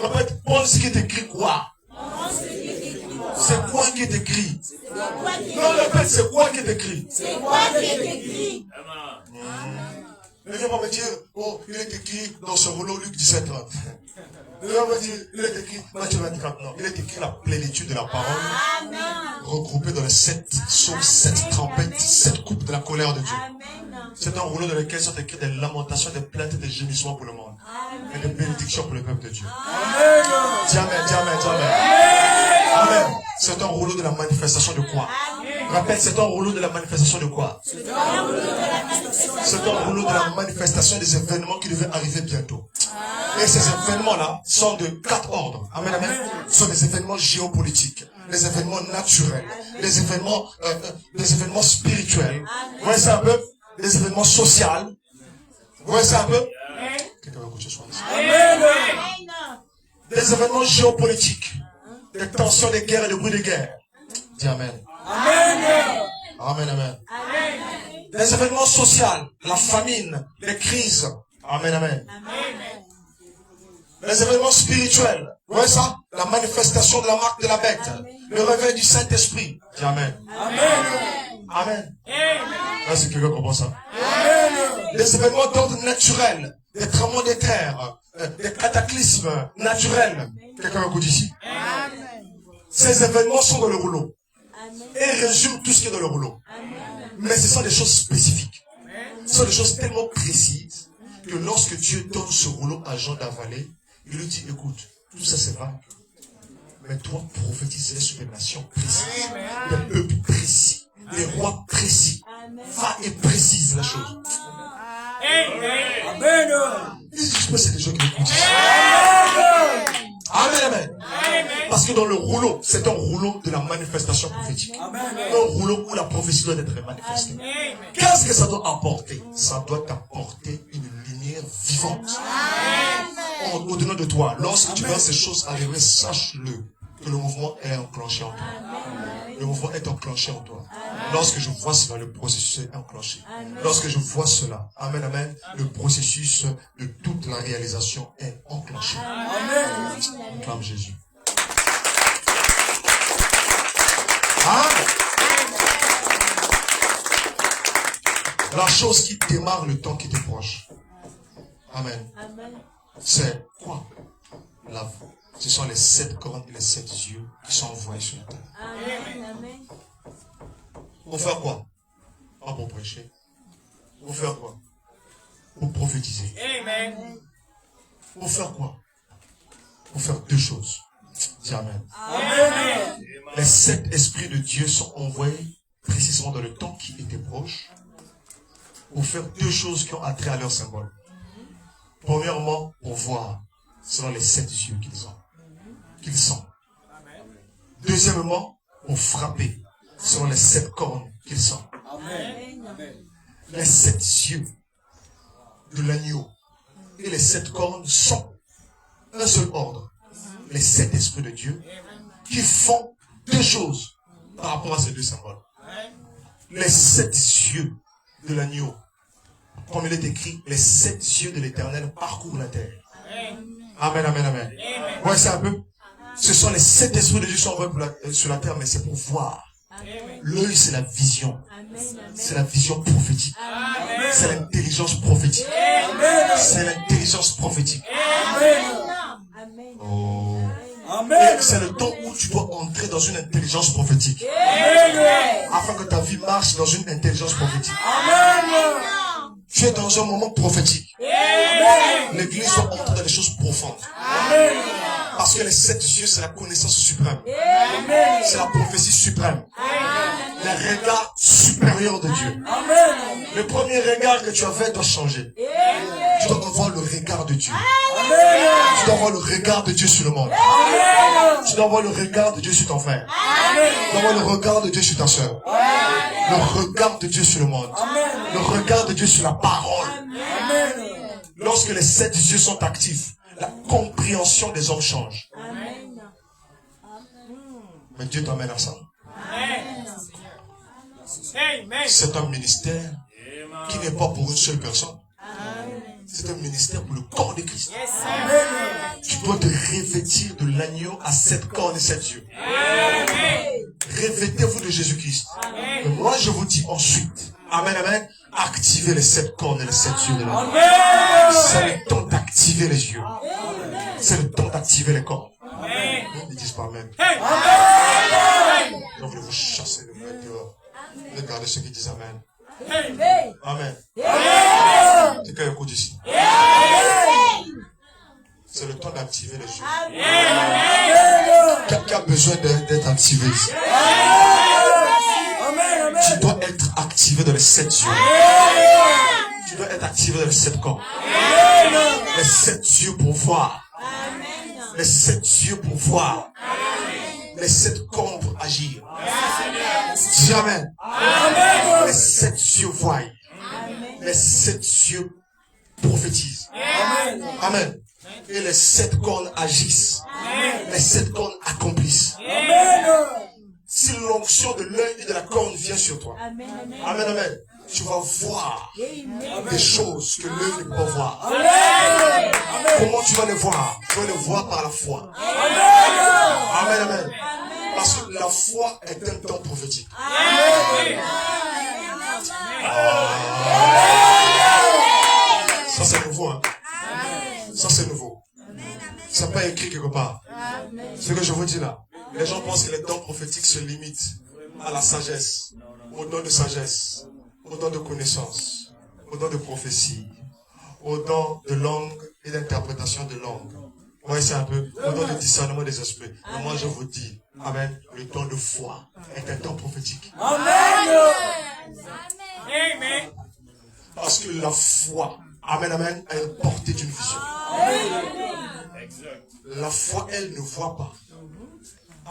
Répète, prendre ce qui est écrit quoi? C'est quoi qui est écrit? Non, répète, c'est quoi qui est écrit? C'est quoi qui est écrit? Ne viens pas me dire, oh, il est écrit dans ce rouleau Luc 17:30. Ne viens pas me dire, il est écrit Matthieu 24. Non, il est écrit la plénitude de la parole, regroupée dans les 7 sauts, 7 trompettes, 7 coupes de la colère de Dieu. C'est un rouleau dans lequel sont écrites des lamentations, des plaintes et des gémissements pour le monde. Et des bénédictions pour le peuple de Dieu. Dis Amen, dis Amen, dis Amen. Amen. C'est un rouleau de la manifestation de quoi? Rappelle, c'est un rouleau de la manifestation de quoi? C'est un rouleau de la manifestation des événements qui devaient arriver bientôt. Et ces événements-là sont de 4 ordres. Amen, amen. Ce sont des événements géopolitiques, des événements naturels, des événements spirituels. Vous voyez ça un peu? Des événements sociaux. Vous voyez ça un peu? Quelqu'un va écouter ce soir. Des événements géopolitiques, des tensions, des guerres et des bruits de guerre. Dis Amen. Amen. Amen, amen. Des événements sociaux, la famine, les crises. Amen, amen. Les événements spirituels. Vous voyez ça? La manifestation de la marque de la bête. Le réveil du Saint-Esprit. Dis Amen. Amen. Amen. Est-ce que quelqu'un comprend ça? Des événements d'ordre naturel, des tremblements de terre, des cataclysmes naturels. Quelqu'un m'écoute ici? Ces événements sont dans le rouleau. Et résument tout ce qui est dans le rouleau. Mais ce sont des choses spécifiques. Ce sont des choses tellement précises que lorsque Dieu donne ce rouleau à Jean d'avaler, il lui dit, écoute, tout ça c'est vague. Mais toi, prophétiser sur des nations précises, des peuples précis, des rois précis. Va et précise la chose. Amen. Je pense que c'est des gens qui m'écoutent. Amen, amen. Parce que dans le rouleau, c'est un rouleau de la manifestation prophétique. Un rouleau où la prophétie doit être manifestée. Qu'est-ce que ça doit apporter? Ça doit apporter une lumière vivante. Au-delà de toi, lorsque tu vois ces choses arriver, sache-le que le mouvement est enclenché en toi. Le mouvement est enclenché en toi. Lorsque je vois cela, le processus est enclenché. Lorsque je vois cela, amen, amen, le processus de toute la réalisation est enclenché. Amen. Acclame Jésus. Hein? La chose qui démarre le temps qui te proche. Amen. C'est quoi? Ce sont les 7 cornes et les 7 yeux qui sont envoyés sur la terre. Amen. Pour faire quoi? Pas pour prêcher. Pour faire quoi? Pour prophétiser. Amen. Pour faire quoi? Pour faire 2 choses. Dis Amen. Amen. Les 7 esprits de Dieu sont envoyés précisément dans le temps qui était proche pour faire 2 choses qui ont attrait à leur symbole. Premièrement, pour voir selon les 7 yeux qu'ils ont. Qu'ils sont. Deuxièmement, pour frapper selon les 7 cornes qu'ils sont. Les 7 yeux de l'agneau et les 7 cornes sont un seul ordre. Les 7 esprits de Dieu qui font 2 choses par rapport à ces 2 symboles. Les 7 yeux de l'agneau, comme il est écrit, les 7 yeux de l'Éternel parcourent la terre. Amen, amen, amen. Ouais, c'est un peu. Ce sont les 7 esprits de Dieu qui sont envoyés sur la terre, mais c'est pour voir. L'œil, c'est la vision. C'est la vision prophétique. C'est l'intelligence prophétique. C'est l'intelligence prophétique. Oh. Amen. Et c'est le temps où tu dois entrer dans une intelligence prophétique. Amen. Afin que ta vie marche dans une intelligence prophétique. Amen. Tu es dans un moment prophétique. Amen. L'église doit entrer dans des choses profondes. Amen. Parce que les 7 yeux, c'est la connaissance suprême. Amen. C'est la prophétie suprême. Le regard supérieur de Dieu. Amen. Le premier regard que tu avais doit changer. Tu dois avoir le regard de Dieu. Amen. Tu dois avoir le regard de Dieu sur le monde. Amen. Tu dois avoir le regard de Dieu sur ton frère. Amen. Tu dois avoir le regard de Dieu sur ta soeur. Le regard de Dieu sur le monde. Le regard de Dieu sur la parole. Amen. Lorsque les 7 yeux sont actifs, la compréhension des hommes change. Mais Dieu t'amène à ça. C'est un ministère qui n'est pas pour une seule personne. C'est un ministère pour le corps de Christ. Tu dois te revêtir de l'agneau à 7 cornes et 7 yeux. Revêtez-vous de Jésus-Christ. Mais moi, je vous dis ensuite, amen, amen, activez les 7 cornes et les 7 yeux de l'agneau. C'est le temps d'activer les yeux. C'est le temps d'activer les corps. Ils disent pas amen. Donc, je vais vous chasser le maître dehors. Regardez ceux qui disent amen. Amen. C'est quel écoute ici? C'est le temps d'activer les yeux. Qui a besoin d'être activé ici? Tu dois être activé dans les 7 yeux. Tu dois être activé dans les 7 corps. Les 7 yeux pour voir. Les 7 yeux pour voir. Les 7 corps pour agir. Dis amen. Les 7 yeux voient. Les 7 yeux prophétisent. Amen. Et les 7 cornes agissent. Les 7 cornes accomplissent. Si l'onction de l'œil et de la corne vient sur toi, amen, amen, tu vas voir des choses que l'œil ne peut pas voir. Comment tu vas les voir? Tu vas les voir par la foi. Amen, amen. Parce que la foi est un temps prophétique. Ça c'est nouveau, hein? Ça c'est nouveau. Ça n'est pas écrit quelque part. Ce que je vous dis là, les gens pensent que les dons prophétiques se limitent à la sagesse, aux dons de sagesse, aux dons de connaissance, aux dons de prophétie, aux dons de langue et d'interprétation de langue. Vous voyez, c'est un peu au don de discernement des esprits. Mais moi je vous dis, amen, le don de foi est un don prophétique. Amen. Parce que la foi, amen, amen, a une portée d'une vision. La foi, elle ne voit pas.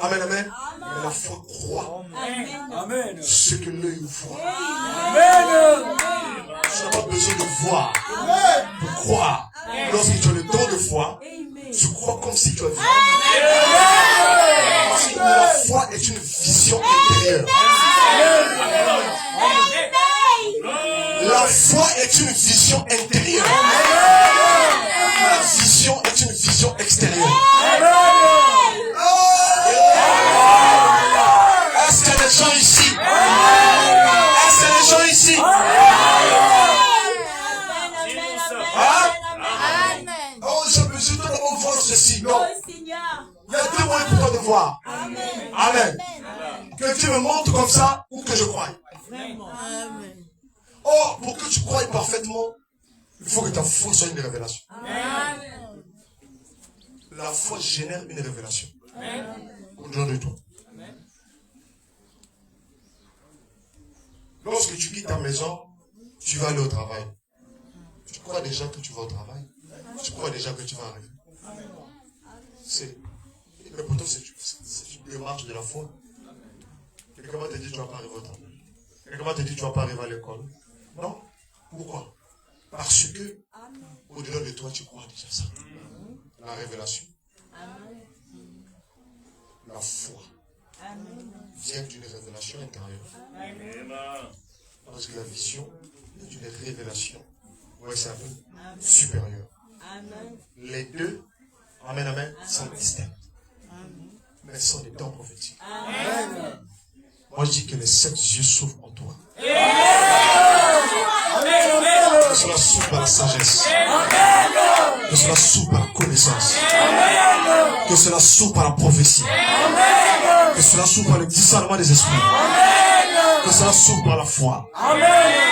Amen, amen. Mais la foi croit. Amen. Ce que l'œil voit. Amen. Tu n'as pas besoin de voir pour croire. Lorsque tu as le don de foi, tu crois comme si tu as vu. Parce que la foi est une vision intérieure. La foi est une vision intérieure. La vision est une vision extérieure. Est-ce qu'il y a des gens ici? Est-ce qu'il y a des gens ici? Oh, j'ai besoin de voir ceci. Non. Il y a 2 moyens pour toi de voir. Amen. Que Dieu me montre comme ça ou que je croie. Oh, pour que tu croies parfaitement, il faut que ta foi soit une révélation. La foi génère une révélation. Au-delà de toi. Lorsque tu quittes ta maison, tu vas aller au travail. Tu crois déjà que tu vas au travail. Tu crois déjà que tu vas arriver. Mais pourtant, c'est une démarche de la foi. Quelqu'un va te dire que tu ne vas pas arriver au travail. Quelqu'un va te dire que tu ne vas pas arriver à l'école. Non. Pourquoi? Parce que, au-delà de toi, tu crois déjà ça. La révélation. La foi vient d'une révélation intérieure. Parce que la vision est d'une révélation. Oui, c'est un peu supérieur. Les deux, amen, amen, sont distincts. Mais ce sont des dons prophétiques. Moi, je dis que les 7 yeux s'ouvrent en toi. Que cela s'ouvre par la sagesse. Que cela s'ouvre par la connaissance. connaissance. Que cela s'ouvre par la prophétie. Que cela s'ouvre par le discernement des esprits. Que cela s'ouvre par la foi. Amen.